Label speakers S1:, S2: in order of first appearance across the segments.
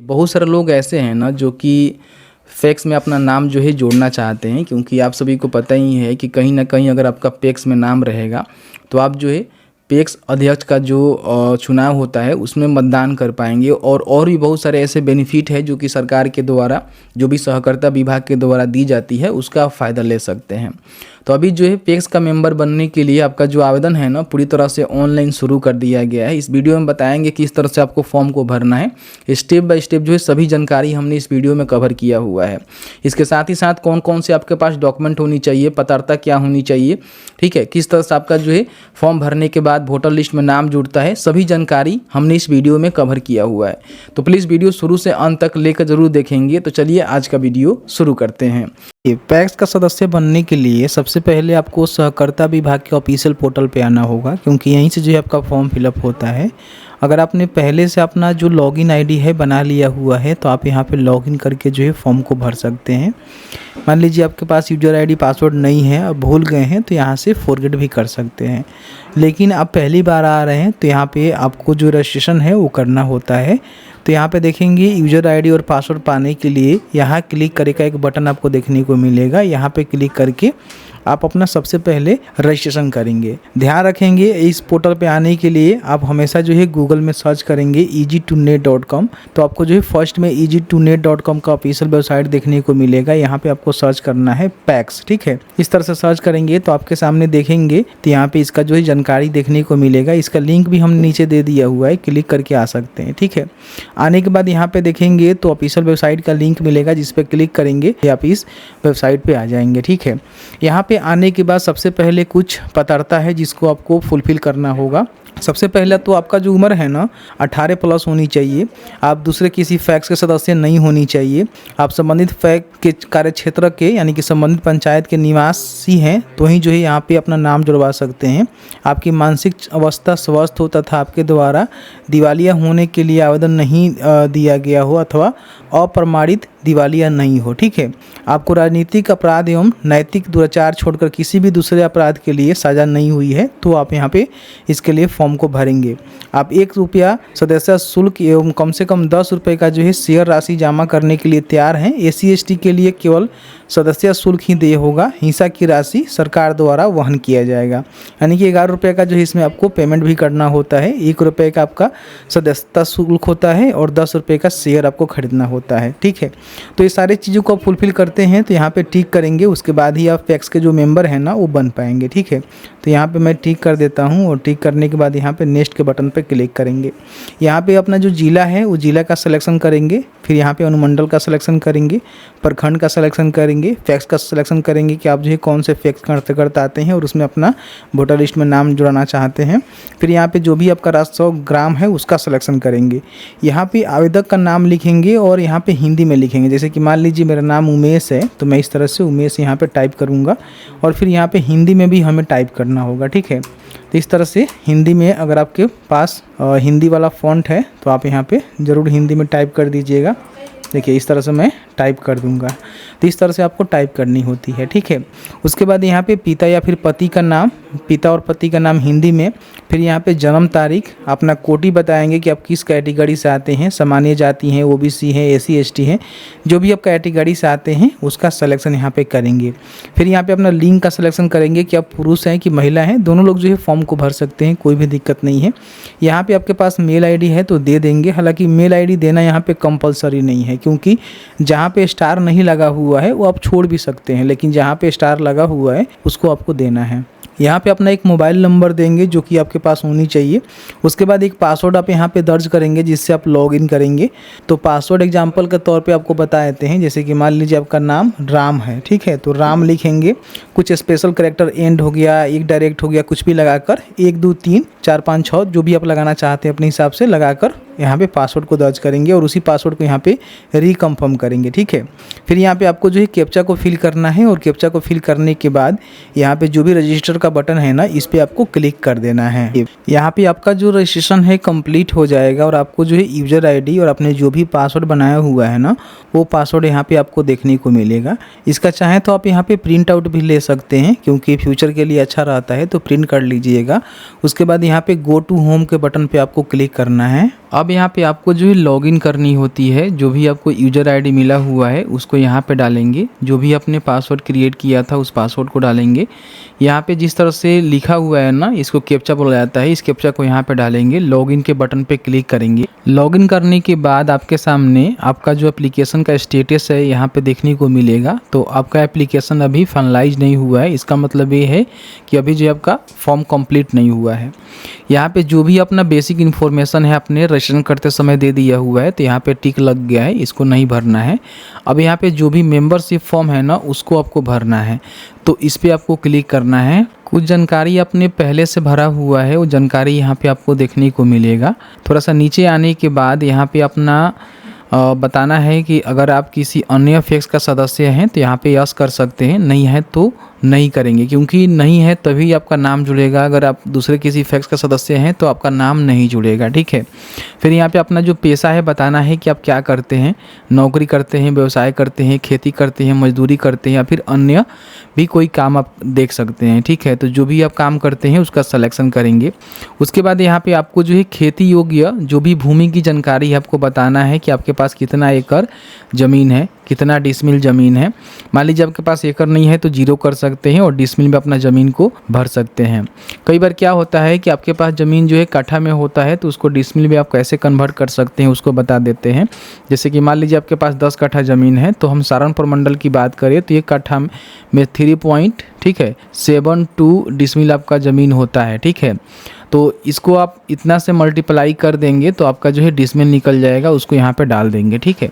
S1: बहुत सारे लोग ऐसे हैं ना जो कि फैक्स में अपना नाम जो है जोड़ना चाहते हैं, क्योंकि आप सभी को पता ही है कि कहीं ना कहीं अगर आपका पैक्स में नाम रहेगा तो आप जो है पैक्स अध्यक्ष का जो चुनाव होता है उसमें मतदान कर पाएंगे। और भी बहुत सारे ऐसे बेनिफिट है जो कि सरकार के द्वारा, जो भी सहकारिता विभाग के द्वारा दी जाती है, उसका आप फ़ायदा ले सकते हैं। तो अभी जो है पैक्स का मेंबर बनने के लिए आपका जो आवेदन है ना पूरी तरह से ऑनलाइन शुरू कर दिया गया है। इस वीडियो में बताएंगे किस तरह से आपको फॉर्म को भरना है, स्टेप बाय स्टेप जो है सभी जानकारी हमने इस वीडियो में कवर किया हुआ है। इसके साथ ही साथ कौन कौन से आपके पास डॉक्यूमेंट होनी चाहिए, पात्रता क्या होनी चाहिए, ठीक है, किस तरह से आपका जो है फॉर्म भरने के बाद वोटर लिस्ट में नाम जुड़ता है, सभी जानकारी हमने इस वीडियो में कवर किया हुआ है। तो प्लीज़ वीडियो शुरू से अंत तक लेकर जरूर देखेंगे। तो चलिए आज का वीडियो शुरू करते हैं।
S2: पैक्स का सदस्य बनने के लिए सबसे पहले आपको सहकारिता विभाग के ऑफिशियल पोर्टल पे आना होगा, क्योंकि यहीं से जो है आपका फॉर्म फिलअप होता है। अगर आपने पहले से अपना जो लॉगिन आईडी है बना लिया हुआ है तो आप यहाँ पे लॉगिन करके जो है फॉर्म को भर सकते हैं। मान लीजिए आपके पास यूजर आईडी पासवर्ड नहीं है, अब भूल गए हैं, तो यहाँ से फॉरगेट भी कर सकते हैं। लेकिन आप पहली बार आ रहे हैं तो यहाँ पे आपको जो रजिस्ट्रेशन है वो करना होता है। तो यहाँ पे देखेंगे यूजर आईडी और पासवर्ड पाने के लिए यहाँ क्लिक करे का एक बटन आपको देखने को मिलेगा। यहाँ पे क्लिक करके आप अपना सबसे पहले रजिस्ट्रेशन करेंगे। ध्यान रखेंगे इस पोर्टल पे आने के लिए आप हमेशा जो है गूगल में सर्च करेंगे easy2net.com, तो आपको जो है फर्स्ट में easy2net.com का ऑफिशियल वेबसाइट देखने को मिलेगा। यहाँ पे आपको सर्च करना है पैक्स, ठीक है। इस तरह से सर्च करेंगे तो आपके सामने देखेंगे तो यहाँ पे इसका जो है जानकारी देखने को मिलेगा। इसका लिंक भी हम नीचे दे दिया हुआ है, क्लिक करके आ सकते हैं, ठीक है। आने के बाद यहाँ पे देखेंगे तो ऑफिशियल वेबसाइट का लिंक मिलेगा, जिस पे क्लिक करेंगे आप इस वेबसाइट पे आ जाएंगे, ठीक है। यहाँ पे आने के बाद सबसे पहले कुछ पात्रता है जिसको आपको फुलफिल करना होगा। सबसे पहला तो आपका जो उम्र है ना 18 प्लस होनी चाहिए। आप दूसरे किसी फैक्स के सदस्य नहीं होनी चाहिए। आप संबंधित फैक्स के कार्य क्षेत्र के यानी कि संबंधित पंचायत के निवासी हैं तो ही जो है यहाँ पे अपना नाम जुड़वा सकते हैं। आपकी मानसिक अवस्था स्वस्थ हो तथा आपके द्वारा दिवालिया होने के लिए आवेदन नहीं दिया गया हो अथवा अप्रमाणित दिवालिया नहीं हो, ठीक है। आपको राजनीतिक अपराध एवं नैतिक दुराचार छोड़कर किसी भी दूसरे अपराध के लिए सजा नहीं हुई है तो आप यहाँ पे इसके लिए फॉर्म को भरेंगे। आप ₹1 सदस्य शुल्क एवं कम से कम ₹10 का जो है शेयर राशि जमा करने के लिए तैयार हैं। SC/ST के लिए केवल सदस्य शुल्क ही देय होगा, हिस्सा की राशि सरकार द्वारा वहन किया जाएगा। यानी कि ₹11 का जो है इसमें आपको पेमेंट भी करना होता है। ₹1 का आपका सदस्यता शुल्क होता है और ₹10 का शेयर आपको खरीदना होता है, ठीक है। तो ये सारी चीज़ों को आप फुलफिल करते हैं तो यहाँ पे टिक करेंगे, उसके बाद ही आप पैक्स के जो मेंबर हैं ना वो बन पाएंगे, ठीक है। तो यहाँ पे मैं टिक कर देता हूँ और टिक करने के बाद यहाँ पे नेक्स्ट के बटन पे क्लिक करेंगे। यहाँ पे अपना जो जिला है वो जिला का सिलेक्शन करेंगे, फिर यहाँ पे अनुमंडल का सिलेक्शन करेंगे, प्रखंड का सिलेक्शन करेंगे, फैक्स का सिलेक्शन करेंगे कि आप जो है कौन से फैक्स करते आते हैं और उसमें अपना वोटर लिस्ट में नाम जुड़ाना चाहते हैं। फिर यहाँ पे जो भी आपका राजस्व ग्राम है उसका सिलेक्शन करेंगे। यहाँ पे आवेदक का नाम लिखेंगे और यहाँ पे हिंदी में लिखेंगे। जैसे कि मान लीजिए मेरा नाम उमेश है तो मैं इस तरह से उमेश यहाँ पे टाइप करूँगा और फिर यहाँ पे हिंदी में भी हमें टाइप करना होगा, ठीक है। तो इस तरह से हिंदी में अगर आपके पास हिंदी वाला फ़ॉन्ट है तो आप यहाँ पे ज़रूर हिंदी में टाइप कर दीजिएगा। देखिए इस तरह से मैं टाइप कर दूंगा। तो इस तरह से आपको टाइप करनी होती है, ठीक है। उसके बाद यहाँ पे पिता या फिर पति का नाम, पिता और पति का नाम हिंदी में, फिर यहाँ पे जन्म तारीख, अपना कोटि बताएंगे कि आप किस कैटेगरी से आते हैं, सामान्य जाति हैं, OBC हैं, SC/ST हैं, जो भी आप कैटेगरी से आते हैं उसका सिलेक्शन यहाँ पे करेंगे। फिर यहाँ पे अपना लिंग का सिलेक्शन करेंगे कि आप पुरुष हैं कि महिला हैं, दोनों लोग जो है फॉर्म को भर सकते हैं, कोई भी दिक्कत नहीं है। यहाँ पे आपके पास मेल ID है तो दे देंगे, हालाँकि मेल ID देना यहाँ पे कंपलसरी नहीं है, क्योंकि जहाँ पे स्टार नहीं लगा हुआ है वो आप छोड़ भी सकते हैं, लेकिन जहाँ पे स्टार लगा हुआ है उसको आपको देना है। यहाँ पे अपना एक मोबाइल नंबर देंगे जो कि आपके पास होनी चाहिए। उसके बाद एक पासवर्ड आप यहाँ पे दर्ज करेंगे जिससे आप लॉगिन करेंगे। तो पासवर्ड एग्जांपल के तौर पे आपको बता देते हैं, जैसे कि मान लीजिए आपका नाम राम है, ठीक है, तो राम लिखेंगे, कुछ स्पेशल कैरेक्टर एंड हो गया, एक डायरेक्ट हो गया, कुछ भी लगाकर 1 2 3 4 5 6 जो भी आप लगाना चाहते हैं अपने हिसाब से लगाकर यहाँ पे पासवर्ड को दर्ज करेंगे और उसी पासवर्ड को यहाँ पे रिकन्फर्म करेंगे, ठीक है। फिर यहाँ पे आपको जो है कैप्चा को फिल करना है और कैप्चा को फिल करने के बाद यहाँ पे जो भी रजिस्टर का बटन है ना, इस पे आपको क्लिक कर देना है। यहाँ पे आपका जो रजिस्ट्रेशन है कंप्लीट हो जाएगा और आपको जो है यूज़र आईडी और आपने जो भी पासवर्ड बनाया हुआ है ना, वो पासवर्ड यहाँ पे आपको देखने को मिलेगा। इसका चाहे तो आप यहाँ पे प्रिंट आउट भी ले सकते हैं, क्योंकि फ्यूचर के लिए अच्छा रहता है, तो प्रिंट कर लीजिएगा। उसके बाद यहाँ पे गो टू होम के बटन पे आपको क्लिक करना है।
S1: अब यहाँ पे आपको जो है लॉगिन करनी होती है। जो भी आपको यूज़र आईडी मिला हुआ है उसको यहाँ पे डालेंगे। जो भी आपने पासवर्ड क्रिएट किया था उस पासवर्ड को डालेंगे। यहाँ पे जिस तरह से लिखा हुआ है ना, इसको कैप्चा बोला जाता है, इस कैप्चा को यहाँ पे डालेंगे। लॉगिन के बटन पे क्लिक करेंगे। लॉगिन करने के बाद आपके सामने आपका जो एप्लीकेशन का स्टेटस है यहाँ पे देखने को मिलेगा। तो आपका एप्लीकेशन अभी फाइनलाइज नहीं हुआ है, इसका मतलब ये है कि अभी जो आपका फॉर्म कंप्लीट नहीं हुआ है। यहाँ पे जो भी अपना बेसिक इन्फॉर्मेशन है अपने रजिस्ट्रेशन करते समय दे दिया हुआ है, तो यहाँ पे टिक लग गया है, इसको नहीं भरना है। अब यहाँ पे जो भी मेंबरशिप फॉर्म है ना, उसको आपको भरना है, तो इस पर आपको क्लिक करना है। कुछ जानकारी आपने पहले से भरा हुआ है, वो जानकारी यहाँ पे आपको देखने को मिलेगा। थोड़ा सा नीचे आने के बाद यहाँ पे अपना बताना है कि अगर आप किसी अन्य फैक्स का सदस्य हैं तो यहाँ पे यस कर सकते हैं, नहीं है तो नहीं करेंगे, क्योंकि नहीं है तभी आपका नाम जुड़ेगा। अगर आप दूसरे किसी फैक्स का सदस्य हैं तो आपका नाम नहीं जुड़ेगा, ठीक है। फिर यहाँ पे अपना जो पेशा है बताना है कि आप क्या करते हैं, नौकरी करते हैं, व्यवसाय करते हैं, खेती करते हैं, मजदूरी करते हैं या फिर अन्य भी कोई काम आप देख सकते हैं, ठीक है। तो जो भी आप काम करते हैं उसका सिलेक्शन करेंगे। उसके बाद यहाँ पे आपको जो है खेती योग्य जो भी भूमि की जानकारी है आपको बताना है कि आपके पास कितना एकड़ ज़मीन है, कितना डिसमिल ज़मीन है। मान लीजिए आपके पास एकड़ नहीं है तो 0 कर सकते हैं और डिसमिल में अपना ज़मीन को भर सकते हैं। कई बार क्या होता है कि आपके पास ज़मीन जो है कट्ठा में होता है, तो उसको डिसमिल में आप कैसे कन्वर्ट कर सकते हैं उसको बता देते हैं। जैसे कि मान लीजिए आपके पास 10 कट्ठा ज़मीन है, तो हम सहारनपुर मंडल की बात करें तो ये कट्ठा में 3.72 डिसमिल आपका ज़मीन होता है, ठीक है। तो इसको आप इतना से मल्टीप्लाई कर देंगे तो आपका जो है डिसमिल निकल जाएगा, उसको यहाँ पे डाल देंगे, ठीक है।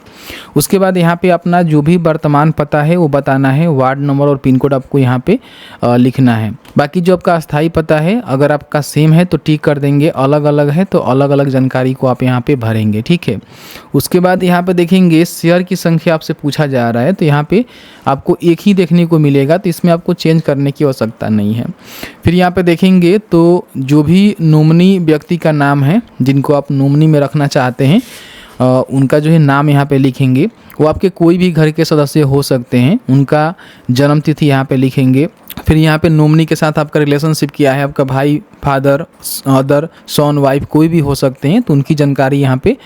S1: उसके बाद यहाँ पे अपना जो भी वर्तमान पता है वो बताना है, वार्ड नंबर और पिन कोड आपको यहाँ पे लिखना है। बाकी जो आपका अस्थाई पता है अगर आपका सेम है तो टिक कर देंगे, अलग अलग है तो अलग अलग जानकारी को आप यहाँ पे भरेंगे, ठीक है। उसके बाद यहाँ पे देखेंगे शेयर की संख्या आपसे पूछा जा रहा है, तो यहाँ पे आपको एक ही देखने को मिलेगा, तो इसमें आपको चेंज करने की आवश्यकता नहीं है। फिर यहाँ पे देखेंगे तो जो भी नॉमिनी व्यक्ति का नाम है जिनको आप नॉमिनी में रखना चाहते हैं उनका जो है नाम यहाँ पे लिखेंगे। वो आपके कोई भी घर के सदस्य हो सकते हैं, उनका जन्म तिथि यहाँ पे लिखेंगे। फिर यहाँ पे नॉमिनी के साथ आपका रिलेशनशिप क्या है, आपका भाई, फादर, अदर, सन, वाइफ कोई भी हो सकते हैं, तो उनकी जानकारी यहाँ पे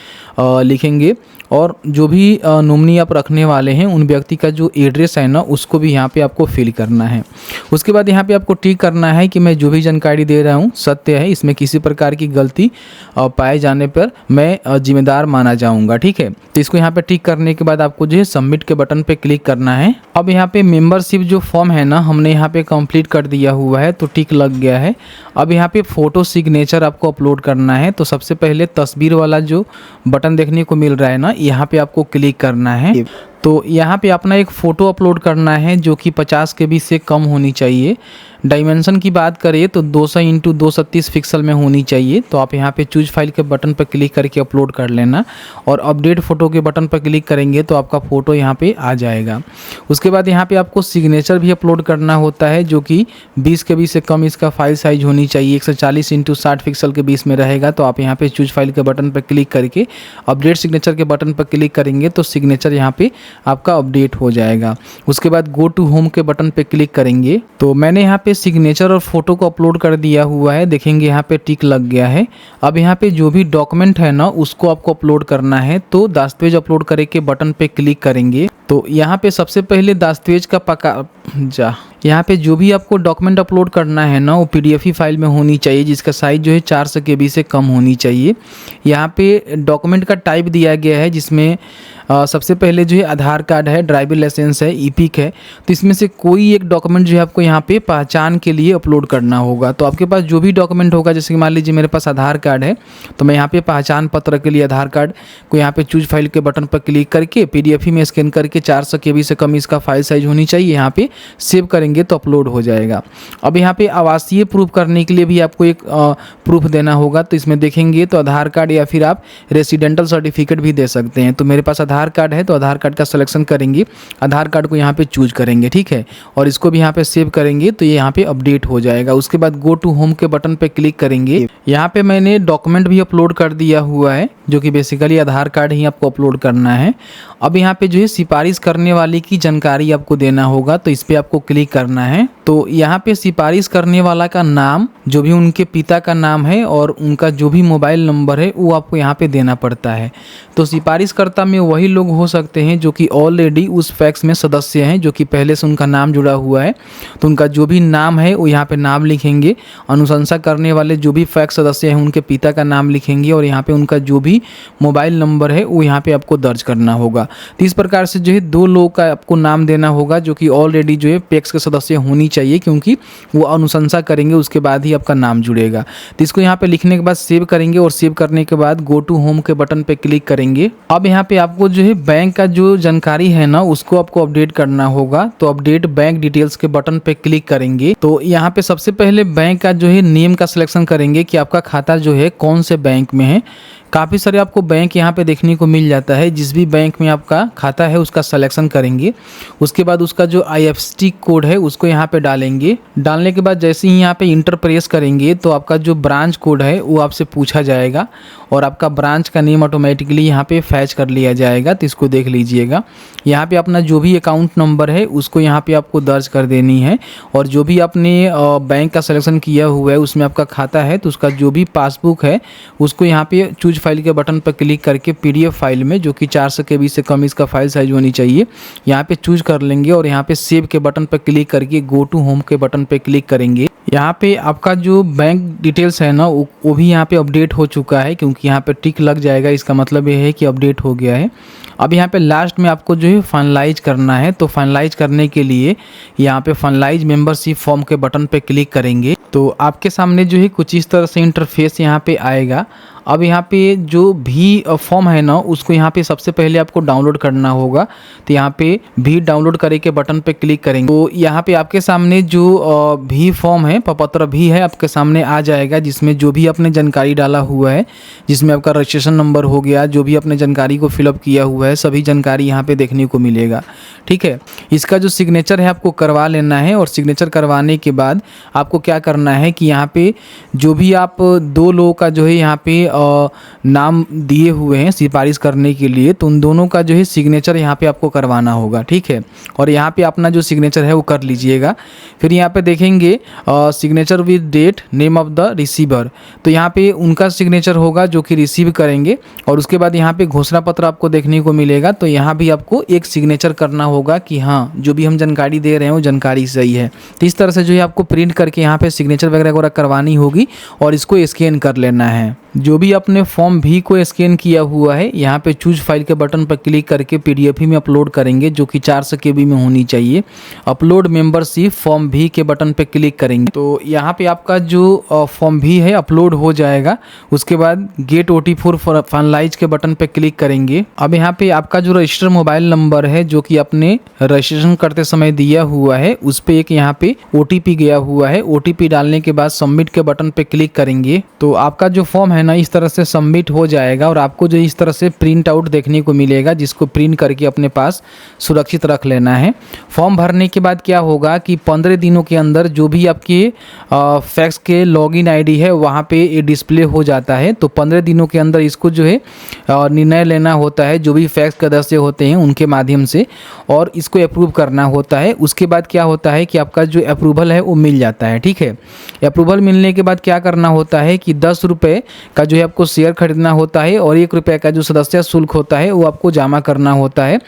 S1: लिखेंगे। और जो भी नॉमिनी आप रखने वाले हैं उन व्यक्ति का जो एड्रेस है ना, उसको भी यहाँ पे आपको फिल करना है। उसके बाद यहाँ पे आपको टिक करना है कि मैं जो भी जानकारी दे रहा हूँ सत्य है, इसमें किसी प्रकार की गलती पाए जाने पर मैं जिम्मेदार माना जाऊँगा, ठीक है। तो इसको यहाँ पे टिक करने के बाद आपको जो है सबमिट के बटन पे क्लिक करना है। अब यहाँ पे मेंबरशिप जो फॉर्म है ना, हमने यहाँ पे कंप्लीट कर दिया हुआ है, तो टिक लग गया है। अब यहाँ पे फ़ोटो सिग्नेचर आपको अपलोड करना है। तो सबसे पहले तस्वीर वाला जो बटन देखने को मिल रहा है ना, यहाँ पे आपको क्लिक करना है। तो यहाँ पे अपना एक फ़ोटो अपलोड करना है जो कि 50 KB से कम होनी चाहिए। डायमेंशन की बात करें तो 200x236 पिक्सल में होनी चाहिए। तो आप यहाँ पे चूज फाइल के बटन पर क्लिक करके अपलोड कर लेना और अपडेट फ़ोटो के बटन पर क्लिक करेंगे तो आपका फ़ोटो यहाँ पे आ जाएगा। उसके बाद यहाँ पे आपको सिग्नेचर भी अपलोड करना होता है जो कि 20 KB से कम इसका फाइल साइज होनी चाहिए। 140x60 पिक्सल के बीच में रहेगा। तो आप यहाँ पे चूज फाइल के बटन पर क्लिक करके अपडेट सिग्नेचर के बटन पर क्लिक करेंगे तो सिग्नेचर यहाँ पे आपका अपडेट हो जाएगा। उसके बाद गो टू होम के बटन पे क्लिक करेंगे। तो मैंने यहाँ पे सिग्नेचर और फोटो को अपलोड कर दिया हुआ है, देखेंगे यहाँ पे टिक लग गया है। अब यहाँ पे जो भी डॉक्यूमेंट है ना उसको आपको अपलोड करना है। तो दस्तावेज अपलोड करे के बटन पे क्लिक करेंगे। तो यहाँ पे सबसे पहले दस्तावेज का यहाँ पे जो भी आपको डॉक्यूमेंट अपलोड करना है ना वो PDF फाइल में होनी चाहिए जिसका साइज जो है 400 KB से कम होनी चाहिए। यहाँ पे डॉक्यूमेंट का टाइप दिया गया है जिसमें सबसे पहले जो है आधार कार्ड है, ड्राइविंग लाइसेंस है, EPIC है। तो इसमें से कोई एक डॉक्यूमेंट जो है आपको यहाँ पे पहचान के लिए अपलोड करना होगा। तो आपके पास जो भी डॉक्यूमेंट होगा, जैसे कि मान लीजिए मेरे पास आधार कार्ड है तो मैं यहाँ पे पहचान पत्र के लिए आधार कार्ड को यहाँ पे चूज फाइल के बटन पर क्लिक करके PDF में स्कैन करके 400 KB से कम इसका फाइल साइज होनी चाहिए, यहाँ पे सेव करेंगे। करेंगे तो अपलोड हो जाएगा। अब यहाँ पे आवासीय प्रूफ करने के लिए भी आपको एक प्रूफ देना होगा। तो इसमें देखेंगे तो आधार कार्ड या फिर आप रेसिडेंटल सर्टिफिकेट भी दे सकते हैं। तो मेरे पास आधार कार्ड है तो आधार कार्ड का सिलेक्शन करेंगे, आधार कार्ड को यहाँ पे चूज करेंगे, ठीक है, और इसको भी यहाँ पे सेव करेंगे तो ये यहाँ पे अपडेट हो जाएगा। उसके बाद गो टू होम के बटन पे क्लिक करेंगे। यहाँ पे मैंने डॉक्यूमेंट भी अपलोड कर दिया हुआ है जो कि बेसिकली आधार कार्ड ही आपको अपलोड करना है। अब यहाँ पे जो है सिफारिश करने वाले की जानकारी आपको देना होगा, तो इस पर आपको क्लिक करना है। तो यहाँ पे सिफारिश करने वाला का नाम, जो भी उनके पिता का नाम है और उनका जो भी मोबाइल नंबर है वो आपको यहाँ पे देना पड़ता है। तो सिफारिशकर्ता में वही लोग हो सकते हैं जो कि ऑलरेडी उस फैक्स में सदस्य हैं, जो कि पहले से उनका नाम जुड़ा हुआ है। तो उनका जो भी नाम है वो यहाँ पे नाम लिखेंगे। अनुशंसा करने वाले जो भी फैक्स सदस्य हैं उनके पिता का नाम लिखेंगे और यहाँ पे उनका जो भी मोबाइल नंबर है वो यहाँ पे आपको दर्ज करना होगा। तो इस प्रकार से जो है 2 लोग का आपको नाम देना होगा जो कि ऑलरेडी जो है पैक्स के सदस्य होनी चाहिए, क्योंकि वो अनुशंसा करेंगे उसके बाद ही आपका नाम जुड़ेगा। तो इसको यहाँ पे लिखने के बाद सेव करेंगे और सेव करने के बाद गो टू होम के बटन पे क्लिक करेंगे। अब यहाँ पे आपको जो है बैंक का जो जानकारी है ना उसको आपको अपडेट करना होगा। तो अपडेट बैंक डिटेल्स के बटन पे क्लिक करेंगे। तो यहाँ पे सबसे पहले बैंक का जो है नेम का सिलेक्शन करेंगे कि आपका खाता जो है कौन से बैंक में है। काफ़ी सारे आपको बैंक यहाँ पे देखने को मिल जाता है। जिस भी बैंक में आपका खाता है उसका सिलेक्शन करेंगे। उसके बाद उसका जो IFSC कोड है उसको यहाँ पे डालेंगे। डालने के बाद जैसे ही यहाँ पे इंटर प्रेस करेंगे तो आपका जो ब्रांच कोड है वो आपसे पूछा जाएगा और आपका ब्रांच का नेम ऑटोमेटिकली यहाँ पे फैच कर लिया जाएगा। तो इसको देख लीजिएगा। यहाँ पे अपना जो भी अकाउंट नंबर है उसको यहाँ पे आपको दर्ज कर देनी है और जो भी आपने बैंक का सिलेक्शन किया हुआ है उसमें आपका खाता है तो उसका जो भी पासबुक है उसको यहाँ पे चूज फाइल के बटन पर क्लिक करके PDF फाइल में, जो कि 400 KB से कम इसका फाइल साइज होनी चाहिए, यहाँ पे चूज कर लेंगे और यहाँ पे सेव के बटन पर क्लिक करके गो टू होम के बटन पे क्लिक करेंगे। यहाँ पे आपका जो बैंक डिटेल्स है ना वो भी यहाँ पे अपडेट हो चुका है, क्योंकि यहाँ पे टिक लग जाएगा, इसका मतलब ये है कि अपडेट हो गया है। अब यहाँ पे लास्ट में आपको जो है फाइनलाइज करना है। तो फाइनलाइज करने के लिए यहाँ पे फाइनलाइज मेंबरशिप फॉर्म के बटन पे क्लिक करेंगे। तो आपके सामने जो है कुछ इस तरह से इंटरफेस यहाँ पे आएगा। अब यहाँ पे जो भी फॉर्म है ना उसको यहाँ पे सबसे पहले आपको डाउनलोड करना होगा। तो यहाँ पे भी डाउनलोड करे के बटन पे क्लिक करेंगे। तो यहाँ पे आपके सामने जो भी फॉर्म है, प्रपत्र भी है, आपके सामने आ जाएगा, जिसमें जो भी आपने जानकारी डाला हुआ है, जिसमें आपका रजिस्ट्रेशन नंबर हो गया, जो भी आपने जानकारी को फिलअप किया हुआ है, सभी जानकारी यहाँ पे देखने को मिलेगा। ठीक है, इसका जो सिग्नेचर है आपको करवा लेना है और सिग्नेचर करवाने के बाद आपको क्या करना है कि यहाँ पे जो भी आप 2 लोगों का जो है यहाँ पे नाम दिए हुए हैं सिफारिश करने के लिए, तो उन दोनों का जो है सिग्नेचर यहाँ पे आपको करवाना होगा। ठीक है, और यहाँ पे अपना जो सिग्नेचर है वो कर लीजिएगा। फिर यहाँ पे देखेंगे signature with date, name of the receiver, तो यहाँ पे उनका सिग्नेचर होगा जो कि रिसीव करेंगे। और उसके बाद यहाँ पे घोषणा पत्र आपको देखने को मिलेगा। तो यहाँ भी आपको एक सिग्नेचर करना होगा कि हाँ जो भी हम जानकारी दे रहे हैं वो जानकारी सही है। तो इस तरह से जो है आपको प्रिंट करके यहाँ पे सिग्नेचर वगैरह करवानी होगी और इसको स्कैन कर लेना है। जो भी अपने फॉर्म भी को स्कैन किया हुआ है यहाँ पे चूज फाइल के बटन पर क्लिक करके PDF में अपलोड करेंगे, जो कि 400 KB में होनी चाहिए। अपलोड मेंबरशिप फॉर्म भी के बटन पर क्लिक करेंगे तो यहाँ पे आपका जो फॉर्म भी है अपलोड हो जाएगा। उसके बाद गेट OTP फॉर फाइनलाइज के बटन पर क्लिक करेंगे। अब यहाँ पे आपका जो रजिस्टर मोबाइल नंबर है जो कि आपने रजिस्ट्रेशन करते समय दिया हुआ है उस पर एक यहाँ पे OTP गया हुआ है। OTP डालने के बाद सबमिट के बटन पर क्लिक करेंगे तो आपका जो फॉर्म है ना इस तरह से सबमिट हो जाएगा और आपको जो इस तरह से प्रिंट आउट देखने को मिलेगा, जिसको प्रिंट करके अपने पास सुरक्षित रख लेना है। फॉर्म भरने के बाद क्या होगा कि 15 दिनों के अंदर जो भी आपके फैक्स के लॉगिन ID है वहाँ पे ये डिस्प्ले हो जाता है। तो 15 दिनों के अंदर इसको जो है निर्णय लेना होता है जो भी फैक्स सदस्य होते हैं उनके माध्यम से, और इसको अप्रूव करना होता है। उसके बाद क्या होता है कि आपका जो अप्रूवल है वो मिल जाता है। ठीक है, अप्रूवल मिलने के बाद क्या करना होता है कि 10 रुपये का जो है आपको शेयर खरीदना होता है और 1 रुपये का जो सदस्य शुल्क होता है वो आपको जमा करना होता है।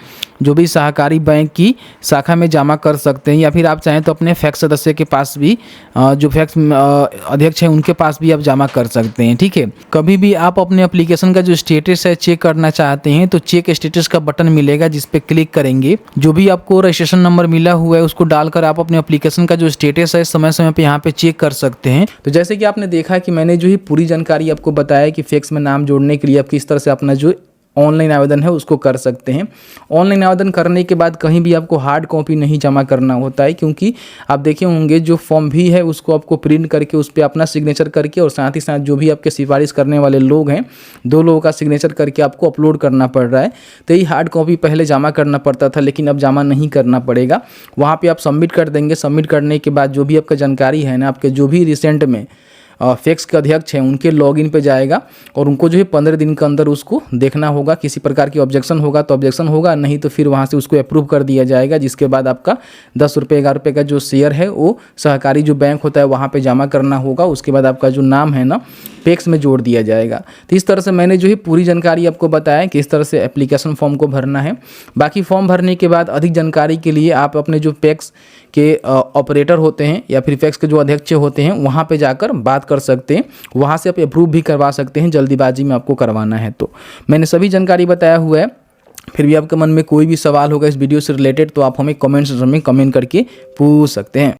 S1: जो भी सहकारी बैंक की शाखा में जमा कर सकते हैं, या फिर आप चाहें तो अपने फैक्स सदस्य के पास भी, जो फैक्स अध्यक्ष हैं उनके पास भी आप जमा कर सकते हैं। ठीक है, कभी भी आप अपने एप्लीकेशन का जो स्टेटस है चेक करना चाहते हैं तो चेक स्टेटस का बटन मिलेगा जिस पे क्लिक करेंगे। जो भी आपको रजिस्ट्रेशन नंबर मिला हुआ है उसको डालकर आप अपने एप्लीकेशन का जो स्टेटस है समय समय पे यहाँ पे चेक कर सकते हैं। तो जैसे कि आपने देखा कि मैंने जो ही पूरी जानकारी आपको बताया कि फैक्स में नाम जोड़ने के लिए आप किस तरह से अपना जो ऑनलाइन आवेदन है उसको कर सकते हैं। ऑनलाइन आवेदन करने के बाद कहीं भी आपको हार्ड कॉपी नहीं जमा करना होता है, क्योंकि आप देखे होंगे जो फॉर्म भी है उसको आपको प्रिंट करके उस पर अपना सिग्नेचर करके और साथ ही साथ जो भी आपके सिफारिश करने वाले लोग हैं 2 लोगों का सिग्नेचर करके आपको अपलोड करना पड़ रहा है। तो ये हार्ड कॉपी पहले जमा करना पड़ता था, लेकिन अब जमा नहीं करना पड़ेगा। वहाँ पर आप सबमिट कर देंगे। सबमिट करने के बाद जो भी आपका जानकारी है ना, आपके जो भी रिसेंट में फैक्स के अध्यक्ष हैं उनके लॉगिन पे जाएगा और उनको जो है 15 दिन के अंदर उसको देखना होगा। किसी प्रकार की ऑब्जेक्शन होगा तो ऑब्जेक्शन होगा, नहीं तो फिर वहाँ से उसको अप्रूव कर दिया जाएगा, जिसके बाद आपका 10 रुपये 11 रुपये का जो शेयर है वो सहकारी जो बैंक होता है वहाँ पे जमा करना होगा। उसके बाद आपका जो नाम है ना पैक्स में जोड़ दिया जाएगा। तो इस तरह से मैंने जो है पूरी जानकारी आपको बताया कि इस तरह से एप्लीकेशन फॉर्म को भरना है। बाकी फॉर्म भरने के बाद अधिक जानकारी के लिए आप अपने जो पैक्स के ऑपरेटर होते हैं या फिर पैक्स के जो अध्यक्ष होते हैं वहाँ पे जाकर बात कर सकते हैं। वहाँ से आप अप्रूव भी करवा सकते हैं, जल्दीबाजी में आपको करवाना है तो। मैंने सभी जानकारी बताया हुआ है। फिर भी आपके मन में कोई भी सवाल होगा इस वीडियो से रिलेटेड तो आप हमें कमेंट सेक्शन में कमेंट करके पूछ सकते हैं।